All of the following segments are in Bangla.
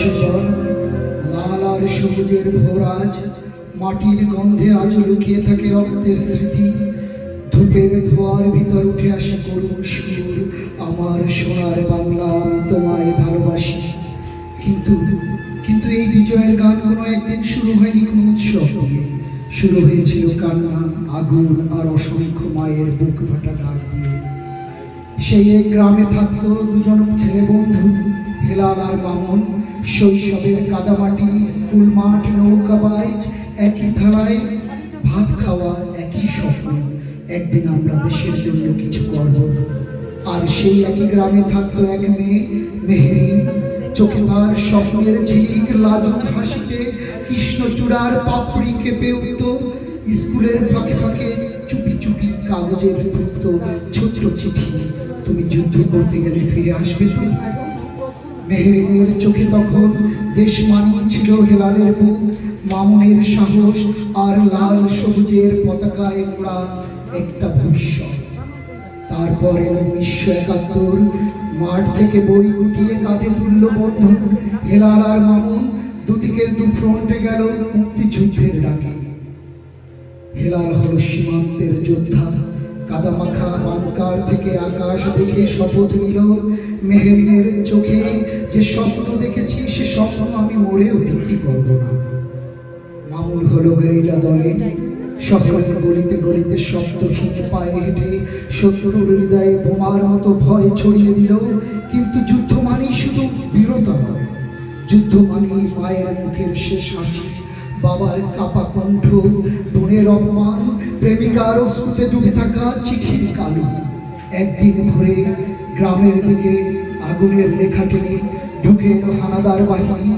ডিসেম্বর, লাল আর সবুজের ভোরাজ, মাটির গন্ধে আজ লুকিয়ে থাকে রক্তের স্মৃতি। ধূপের ধোয়ার ভিতর উঠে আসে করুণ সুর, আমার সোনার বাংলা আমি তোমায় ভালোবাসি। কিন্তু কিন্তু এই বিজয়ের গান কোনো একদিন শুরু হয়নি কোনো উৎসব দিয়ে, শুরু হয়েছিল কান্না, আগুন আর অসংখ্য মায়ের বুক ফাটা ডাক দিয়ে। সেই এক গ্রামে থাকতো দুজন ছেলে বন্ধু, হেলাল আর মামুন। শৈশবের কাদামাটি, স্কুল মাঠ, নৌকা বাইচ, একই থালায় ভাত খাওয়া, একই স্বপ্ন, একদিন আমরা দেশের জন্য কিছু করব। আর সেই একই গ্রামে থাকতো এক মেয়ে, মেহেরিন। চোখে তার স্বপ্নের ঝিলিক, লাজুক হাসিতে কৃষ্ণচূড়ার পাপড়ি কেঁপে উঠত। স্কুলের ফাঁকে ফাঁকে চুপি চুপি কাগজের টুকত ছোট্ট চিঠি, তুমি যুদ্ধ করতে গেলে ফিরে আসবে তো। মেহেরিনের চোখে তখন দেশ মানিয়ে ছিল হেলালের বুক, মামুনের সাহস আর লাল সবুজের পতাকায় মোড়া একটা ভবিষ্যৎ। তারপর এলো 1971, মাঠ থেকে বই গুটিয়ে কাঁধে তুলল বন্ধুক। হেলাল আর মামুন দুদিকের দু ফ্রন্টে গেল মুক্তিযুদ্ধের ডাকে। হেলাল হলো সীমান্তের যোদ্ধা, কাদামাখা বাংকার থেকে আকাশ দেখে শপথ নিল, মেহেরিনের চোখে যে স্বপ্ন দেখেছি সে স্বপ্ন আমি মরেও বিক্রি করব না। মামুন হলো গেরিলা দলে, শহরের গলিতে গলিতে শব্দহীন পায়ে হেঁটে শত্রুর হৃদয়ে বোমার মতো ভয় ছড়িয়ে দিল। কিন্তু যুদ্ধ মানেই শুধু বীরতা নয়, যুদ্ধ মানেই মায়ের মুখের শেষ হাসি, বাবার কাপা কণ্ঠ, বোনের অপমান, প্রেমিকার অশ্রুতে ডুবে থাকা চিঠির কালি। একদিন ভোরে গ্রামের দিকে আগুনের রেখা টেনে ঢুকে এলো হানাদার বাহিনী।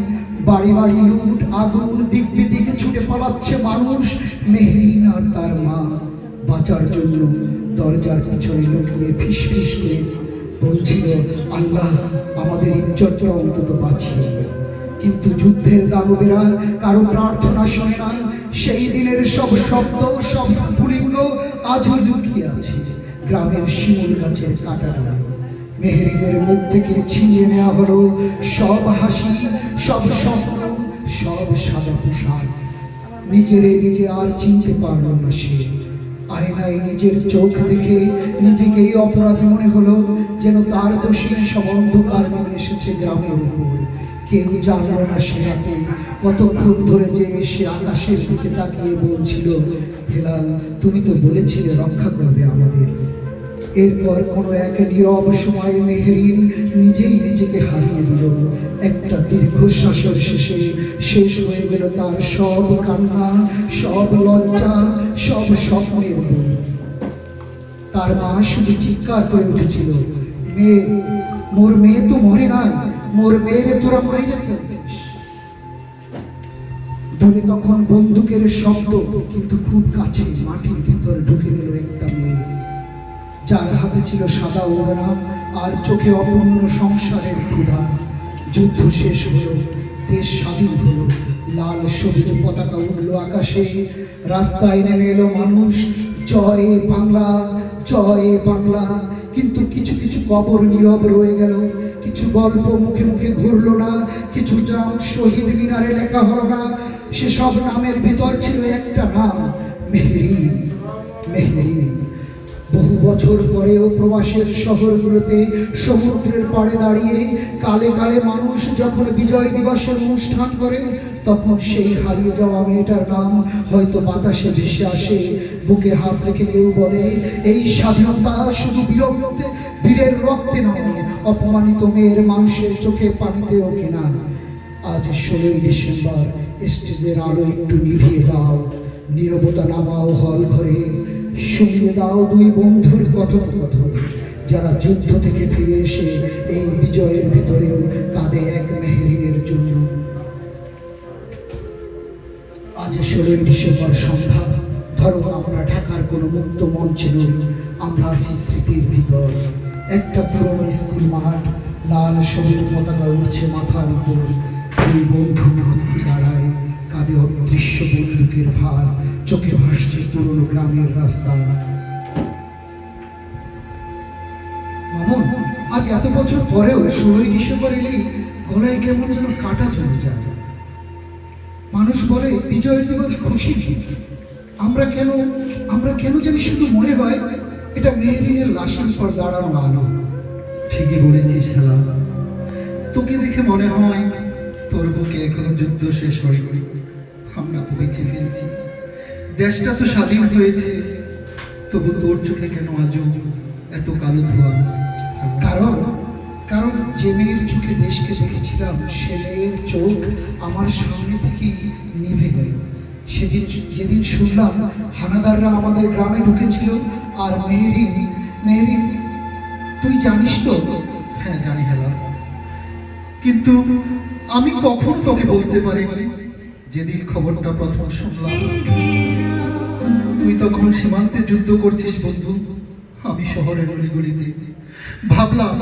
বাড়ি বাড়ি লুট, আগুন, দিক বিদিকে ছুটে পালাচ্ছে মানুষ। মেহেরিন আর তার মা বাঁচার জন্য দরজার পিছনে লুকিয়ে ফিস ফিস করে বলছিল, আল্লাহ আমাদের ইজ্জতটা অন্তত বাঁচিয়ে। কিন্তু যুদ্ধের দানবেরা কারো প্রার্থনা শোনে না। সেই দিনের সব শব্দ, সব স্ফুলিঙ্গ আজও লুকিয়ে আছে গ্রামের শিমুল গাছের কাটা ডালে। মেহেরিনের মুখ থেকে ছিনিয়ে নেওয়া হলো সব হাসি, সব স্বপ্ন, সব সাদা পোশাক। নিজে আর চিনতে পারল না সে। আয়নায় নিজের চোখ দেখে নিজেকেই অপরাধ মনে হলো, যেন তার দোষী সব অন্ধকার নেমে এসেছে গ্রামের উপর। কেউ জানল না সে রাতে কতক্ষণ ধরে যে সে আকাশের দিকে তাকিয়ে বলছিল, হেলাল তুমি তো বলেছিলে রক্ষা করবে আমাদের। এরপর কোনো এক নীরব সময়ে মেহেরিন নিজেই নিজেকে হারিয়ে দিল। একটা দীর্ঘশ্বাসের শেষে শেষ হয়ে গেল তার সব কান্না, সব লজ্জা, সব স্বপ্নের বই। তার মা শুধু চিৎকার করে উঠেছিল, মেয়ে, মোর মেয়ে তো মরে নাই, মোর মেয়েরে তোরা মাইরে ফেলছিস। দূরে তখন বন্দুকের শব্দ, কিন্তু খুব কাছে মাটির ভিতর ঢুকে গেল একটা মেয়ে, যার হাতে ছিল সাদা ওড়না আর চোখে অপূর্ণ সংসারের ক্ষুধা। যুদ্ধ শেষ হলো, দেশ স্বাধীন হলো, লাল সবুজ পতাকা উঠলো আকাশে। রাস্তায় নেমে এলো মানুষ, জয় বাংলা, জয় বাংলা। কিন্তু কিছু কিছু কবর নীরব রয়ে গেল, কিছু গল্প মুখে মুখে ঘুরলো না, কিছু নাম শহীদ মিনারে লেখা হলো না। সেসব নামের ভিতর ছিল একটা নাম, মেহেরিন। মেহেরিন বহু বছর পরেও প্রবাসের শহরগুলোতে সমুদ্রের পাড়ে দাঁড়িয়ে কালে কালে মানুষ যখন বিজয় দিবসের অনুষ্ঠান করে, তখন সেই হারিয়ে যাওয়া মেয়েটার নাম হয়তো বাতাসে ভেসে আসে। বুকে হাত রেখে কেউ বলে, এই স্বাধীনতা শুধু বীরের রক্তে নয়, অপমানিত মেয়ের মানুষের চোখে পানিতেও কেনা। আজ 16ই ডিসেম্বর, স্টেজের আলো একটু নিভিয়ে দাও, নীরবতা নামাও হল ঘরে, শুনিয়ে দাও দুই বন্ধুর কথোপকথন, যারা যুদ্ধ থেকে ফিরে এসে এই বিজয়ের ভিতরেও কাঁদে এক মেহেরিনের জন্য। আজ 16ই ডিসেম্বর সন্ধ্যা। ধরো আমরা ঢাকার কোনো মুক্ত মঞ্চে নই, আমরা আছি স্মৃতির ভিতর। একটা পুরনো স্কুল মাঠ, লাল সবুজ পতাকা উঠছে মাথার উপর। এই বন্ধু দাঁড়ায়, কাঁধে অদৃশ্য বন্দুকের ভার, চোখে ভাসছে পুরনো গ্রামের রাস্তা। মামুন, আজ এত বছর পরেও 16ই ডিসেম্বর এলেই গলায় কেমন যেন কাটা চলে যায়। মানুষ বলে বিজয় দিবস খুশি, আমরা কেন জানি শুধু মনে হয় এটা মেহেরিনের লাশের পর দাঁড়ানো আলো। ঠিকই বলেছিস শালা, তোকে দেখে মনে হয় তোর বুকে এখনো যুদ্ধ শেষ হয়নি। আমরা তো বেঁচে ফেলছি, দেশটা তো স্বাধীন হয়েছে, তবু তোর চোখে কেন আজও এত কালো ধোয়া? কারণ কারণ যে মেয়ের চোখে দেশকে দেখেছিলাম সে মেয়ের চোখ আমার সামনে থেকেই নিভে গেল। যেদিন শুনলাম হানাদাররা আমাদের গ্রামে ঢুকেছিল। আর মেহেরিন তুই জানিস তো? হ্যাঁ জানি হেলা, কিন্তু আমি কখনো তোকে বলতে পারিনি। যেদিন খবরটা প্রথম শুনলাম তুই তখন সীমান্তে যুদ্ধ করছিস বন্ধু, আমি শহরের অলিগলিতে। ভাবলাম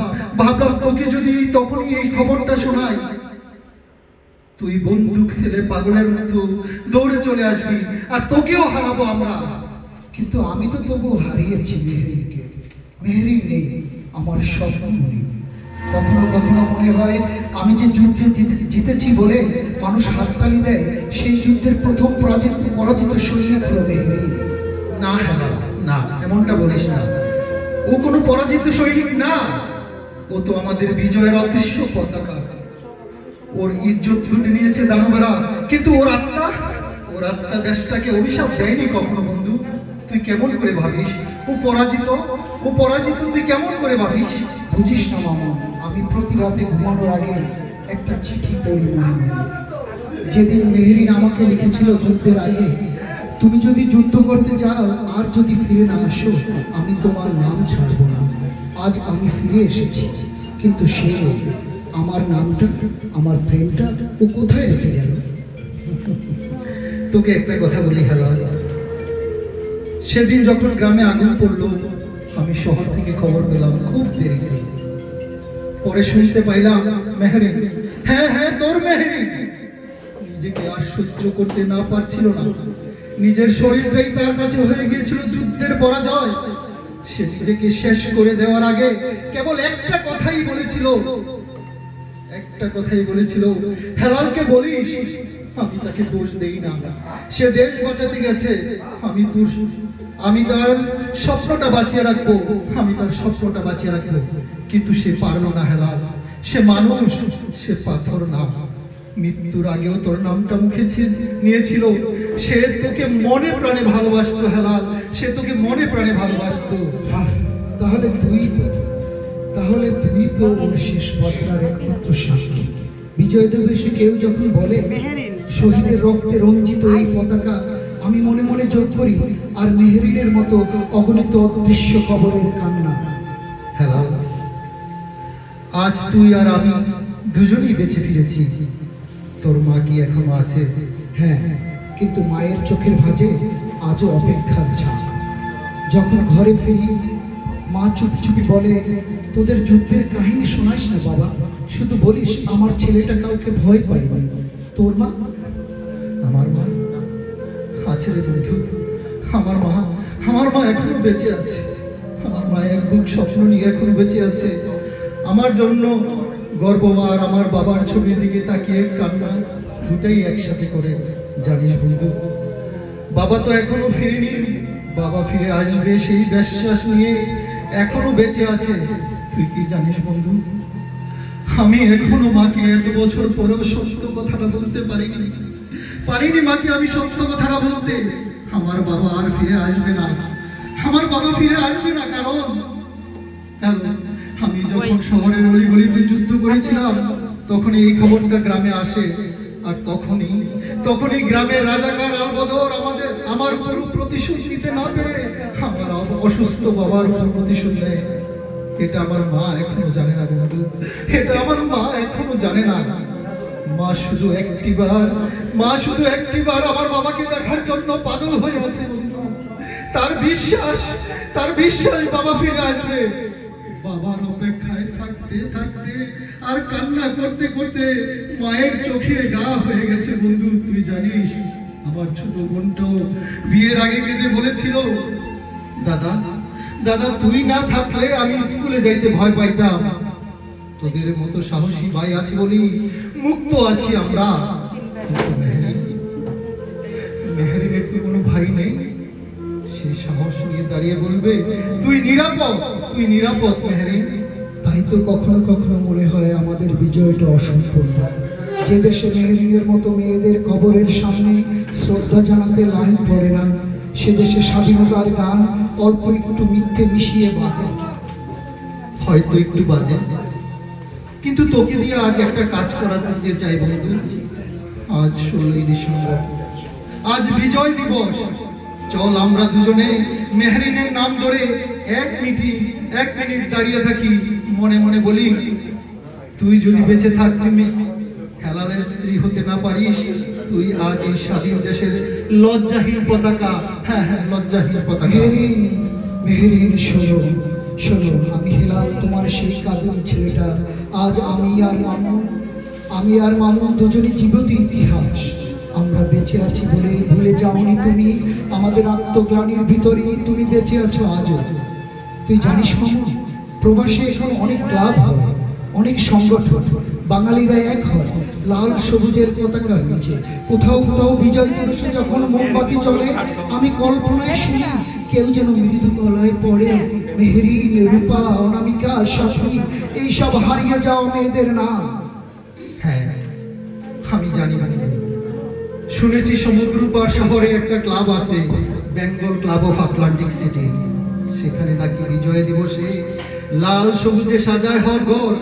তোকে যদি তখনই এই খবরটা শোনাই, তুই বন্দুক ফেলে পাগলের মতো দৌড়ে চলে আসবি আর তোকেও হারাবো আমরা। কিন্তু আমি তো তবু হারিয়েছি মেহেরিনকে। মেহেরিন নেই, আমার স্বপ্ন নেই। কখনো কখনো মনে হয় আমি যে যুদ্ধে জিতেছি বলে মানুষ হাততালি দেয়, সেই যুদ্ধের প্রথম পরাজিত সৈনিক হলো মেহেরিন। না হেলা, না এমনটা বলিস না। ও কোনো পরাজিত সৈনিক না, ও তো আমাদের বিজয়ের অদৃশ্য পতাকা। ওর ইজ্জত লুটে নিয়েছে দানবেরা, কিন্তু ওর আত্মা দেশটাকে অভিশাপ দেয়নি কখনো বন্ধু। তুই কেমন করে ভাবিস ও পরাজিত তুই কেমন করে ভাবিস? বুঝিস না মামা, আমি প্রতি রাতে ঘুমানোর আগে একটা চিঠি পড়ি মনে মনে। যেদিন মেহেরিন আমাকে লিখেছিল যুদ্ধের আগে, তুমি যদি যুদ্ধ করতে যাও আর যদি ফিরে না আসো, আমি তোমার নাম ছাড়বো না। আজ আমি ফিরে এসেছি, কিন্তু সে আমার নামটা, আমার প্রেমটা ও কোথায় রেখে গেল? তোকে একটা কথা বলি হেলা, সেদিন যখন গ্রামে আগুন পড়লো আমি শহর থেকে খবর পেলাম খুব দেরিতে। পরে শুনতে পাইলাম মেহেরিন, হ্যাঁ তোর মেহেরিন নিজেকে আর সহ্য করতে না পারছিল না। নিজের শরীরটাই তার কাছে হয়ে গিয়েছিল যুদ্ধের পরাজয়। সে নিজেকে শেষ করে দেওয়ার আগে কেবল একটা কথাই বলেছিল, হেলালকে বলিস আমি তাকে দোষ দেই না, সে দেশ বাঁচাতে গেছে। আমি তার স্বপ্নটা বাঁচিয়ে রাখবো, কিন্তু সে পারলো না হেলাল। সে মানুষ, সে পাথর না। মৃত্যুর আগেও তোর নামটা মুখে নিয়েছিল। সে তোকে মনে প্রাণে ভালোবাসতো হেলাল, সে তোকে মনে প্রাণে ভালোবাসতো। তাহলে তুই তো ওর শেষ বার্তার একমাত্র সাক্ষী। বিজয় দিবসে কেউ যখন বলে শহীদের রক্তে রঞ্জিত এই পতাকা, আমি মনে মনে যোগ করি আর মেহেরিনের মতো অগণিত অদৃশ্য কবরের কান্না। হেলাল, আজ তুই আর আমি দুজনেই বেঁচে ফিরেছি। তোর মা কি এখনো আছে? হ্যাঁ, কিন্তু মায়ের চোখের ভাঁজে আজও অপেক্ষার ছাপ। যখন ঘরে ফিরি মা চুপি চুপি বলে, তোদের যুদ্ধের কাহিনী শোনাস না বাবা, শুধু বলিস আমার ছেলেটা কাউকে ভয় পায়নি। তোর মা? আমার মা আছে রে বন্ধু, আমার মা এখনো বেঁচে আছে। আমার মা এক বুক স্বপ্ন নিয়ে এখনো বেঁচে আছে। আমার জন্য গর্ব আর আমার বাবার ছবির দিকে তাকিয়ে কান্না দুটাই একসাথে করে। জানিস বন্ধু, বাবা তো এখনো ফিরেনি। বাবা ফিরে আসবে সেই বিশ্বাস নিয়ে এখনো বেঁচে আছে। তুই কি জানিস বন্ধু, আমি এখনো মাকে এত বছর পরেও সত্য কথাটা বলতে পারিনি মাকে আমি সত্য কথাটা বলতে। আমার বাবা আর ফিরে আসবে না, কারণ আমি যখন শহরের অলিগলিতে যুদ্ধ করেছিলাম তখন এই খবরটা গ্রামে আসে। আর তখনই গ্রামের রাজাকার আলবদর আমার উপর প্রতিশোধ নিতে না পেরে আমার অসুস্থ বাবার উপর প্রতিশোধ নেয়। এটা আমার মা এখনো জানে না বন্ধু, এটা আমার মা এখনো জানে না। মা শুধু একটিবার আমার বাবাকে দেখার জন্য পাগল হয়ে আছে বন্ধু। তার বিশ্বাস বাবা ফিরে আসবে। বাবার অপেক্ষায় থাকতে আর কান্না করতে মায়ের চোখে গা হয়ে গেছে বন্ধু। তুই জানিস আমার ছোট বোনটাও বিয়ের আগে কেঁদে বলেছিল, দাদা তুই না থাকলে আমি স্কুলে যাইতে ভয় পাইতাম। তোদের মতো সাহসী ভাই আছে বলি মুক্ত আছি আমরা। কিন্তু মেহেরিনের তো কোনো ভাই নেই, সে সাহস নিয়ে দাঁড়িয়ে বলবে তুই নিরাপদ, তুই নিরাপদ মেহেরিন। তাই তো কখনো কখনো মনে হয় আমাদের বিজয়টা অসম্পূর্ণ। যে দেশে মেহেরিনের মতো মেয়েদের কবরের সামনে শ্রদ্ধা জানাতে লাইন পড়ে না, সে দেশে স্বাধীনতার গান অল্প একটু মিথ্যে মিশিয়ে বাজে। হয়তো একটু বাজে, কিন্তু তোকে দিয়ে আজ একটা কাজ করাতে দিয়ে চাই বন্ধু। আজ 16ই ডিসেম্বর, আজ বিজয় দিবস। চল আমরা দুজনে মেহেরিনের নাম ধরে এক মিনিট দাঁড়িয়ে থাকি, মনে মনে বলি তুই যদি বেঁচে থাকতি হেলালের স্ত্রী হতে না পারিস, তুই আজ এই স্বাধীন দেশের লজ্জাহীন পতাকা, হ্যাঁ হ্যাঁ লজ্জাহীন পতাকা। মেহেরিন, মেহেরিন শোনো শোনো, আমি হেলাল, তোমার সেই কাঁদুনি ছেলেটা। আজ আমি আর মামুন দুজনই জীবিত ইতিহাস। আমরা বেঁচে আছি বলে ভুলে যাওনি তুমি, আমাদের আত্মগ্লানির ভিতরেই তুমি বেঁচে আছো আজও। তুই জানিস মামুন, প্রবাসে এখন অনেক ক্লাব হয়, অনেক সংগঠন, বাঙালিরা এক হয় লাল সবুজের পতাকার নিচে। কোথাও কোথাও বিজয় দিবসে যখন মোমবাতি চলে, আমি কল্পনায় শুনি কেউ যেন মৃদু গলায় পড়ে মেহেরিন, রূপা, অনামিকা, সাথী, এইসব হারিয়ে যাওয়া মেয়েদের নাম। হ্যাঁ আমি জানি, শুনেছি সমুদ্রপাড় শহরে একটা ক্লাব আছে, Bengal club of Atlantic city. সেখানে নাকি বিজয় দিবসে লাল সবুজে সাজায় হয় ঘর,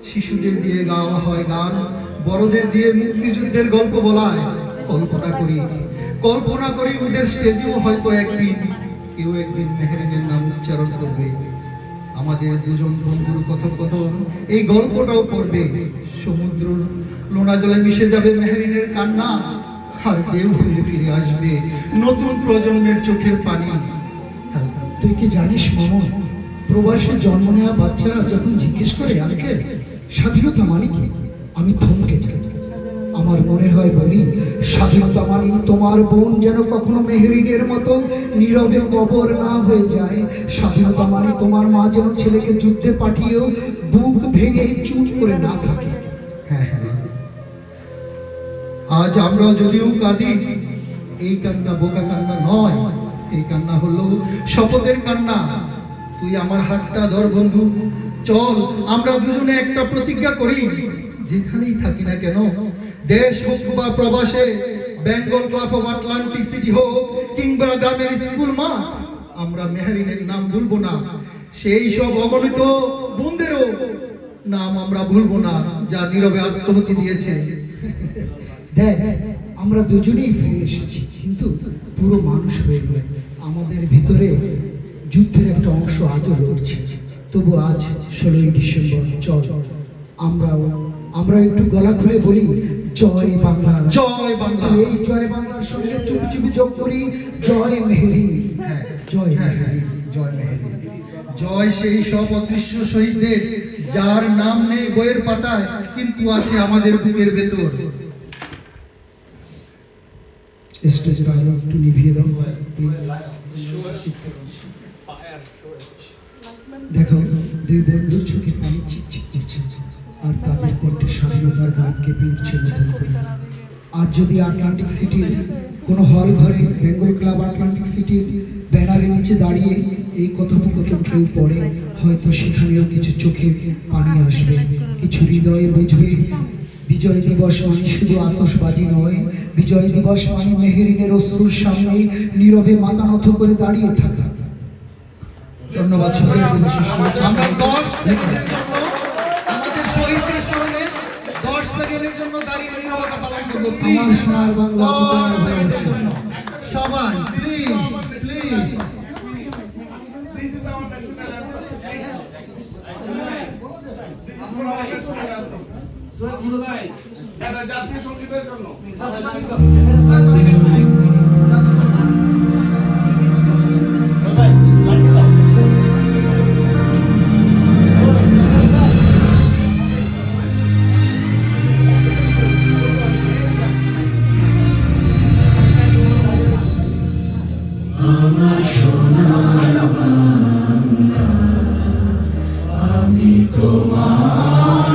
শিশুদের দিয়ে গাওয়া হয় গান, বড়দের দিয়ে মুক্তিযুদ্ধের গল্প বলায়। কল্পনা করি ওদের স্টেজেও হয়তো একদিন কেউ মেহেরিনের নাম উচ্চারণ করবে। আমাদের দুজন বন্ধুর কথোপকথন এই গল্পটাও পড়বে। সমুদ্র লোনা জলে মিশে যাবে মেহেরিনের কান্না, আর ঢেউ হয়ে ফিরে আসবে নতুন প্রজন্মের চোখের পানি। তুই কি জানিস মামুন, প্রবাসে জন্ম নেওয়া বাচ্চারা যখন জিজ্ঞেস করে আঙ্কেল স্বাধীনতা মানে কি, আমি থমকে যাই। আমার মনে হয় বলি, স্বাধীনতা মানে তোমার বোন যেন কখনো মেহেরিনের মতো নীরবে কবর না হয়ে যায়। স্বাধীনতা মানে তোমার মা যেন ছেলেকে যুদ্ধে পাঠিয়েও বুক ভেঙে চুপ করে না থাকে। হ্যাঁ হ্যাঁ, আজ আমরা যদিও কাঁদি, এই কান্না বোকা কান্না নয়, এই কান্না হলো শপথের কান্না। তুই আমার হাতটা ধর বন্ধু, চল আমরা দুজনে একটা প্রতিজ্ঞা করি। যেখানেই থাকি না কেন, দেশ হোক বা প্রবাসে, Bengal club of Atlantic city হোক কিংবা গ্রামের স্কুল মাঠ, আমরা মেহেরিনের নাম ভুলবো না। সেই সব অগণিত বোনদেরও নাম আমরা ভুলবো না, যা নীরবে আত্মহতি দিয়েছে। দেখ, আমরা দুজনেই ফিরে এসেছি, কিন্তু পুরো মানুষ হয়ে নয়। আমাদের ভিতরে যুদ্ধের একটা অংশ আজও লড়ছে। তবু আজ 16ই ডিসেম্বর, চল আমরা একটু গলা খুলে বলি জয় বাংলা, জয় বাংলা। এই জয় বাংলার সঙ্গে চুপি চুপি যোগ করি জয় মেহেরিন। হ্যাঁ, জয় হ্যাঁ, মেহেরিন, জয় মেহেরিন। জয় সেই সব অদৃশ্য শহীদদের, যার নাম নেই বইয়ের পাতায় কিন্তু আছে আমাদের বুকের ভেতর। স্টেজের আলো একটু নিভিয়ে দাও। দেখো, দুই বন্ধুর চোখে পানি চিকচিক করছে, আর তাদের কণ্ঠে স্বাধীনতার গান কেঁপে উঠছে নতুন করে। আজ যদি আটলান্টিক সিটির কোনো হল ঘরে বেঙ্গল ক্লাব আটলান্টিক সিটির ব্যানারের নিচে দাঁড়িয়ে এই কথোপকথন কেউ পড়ে, হয়তো সেখানেও কিছু চোখে পানি আসবে, কিছু হৃদয়ে বুঝবে বিজয় দিবস মানে শুধু আতশবাজি নয়। বিজয় দিবস মানে মেহেরিনের অশ্রুর সামনে নীরবে মাথা নত করে দাঁড়িয়ে থাকা। ধন্যবাদ। আমরা 10 সেকেন্ডের জন্য আমাদের শহীদদের স্মরণে 10 সেকেন্ডের জন্য দাঁড়িয়ে নীরবতা পালন করব। আমার সোনার বাংলা, 10 সেকেন্ডের জন্য সবাই please please. This is our national anthem. This is for our national anthem. এটা জাতীয় সঙ্গীতের জন্য। আমার সোনার বাংলা, আমি তোমার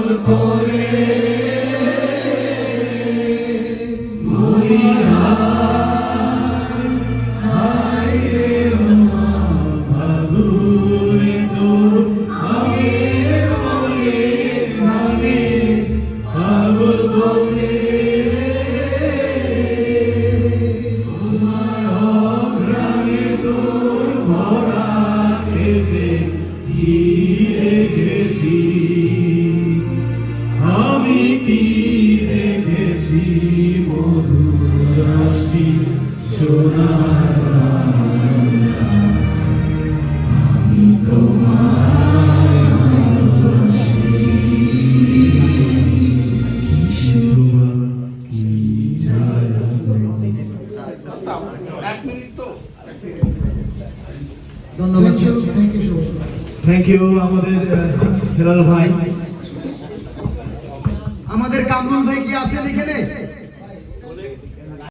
পাগল করে মরি হায় রে মা ফাগুনে তোর আমের মনে প্রাণে পাগল করে তোমার অগ্রামে তোর ভরা খেতে ধীরে গেছি আমি কি দেখেছি মধুর রাশি সোনার বাংলা। আমি তোমায় ভালোবাসি কি শোভা কি ছায়া। 1 মিনিট তো ধন্যবাদ থ্যাংক ইউ সবাই। থ্যাংক ইউ আমাদের হেলাল ভাই। আমাদের কামরুল ভাই কি আছেন এখানে?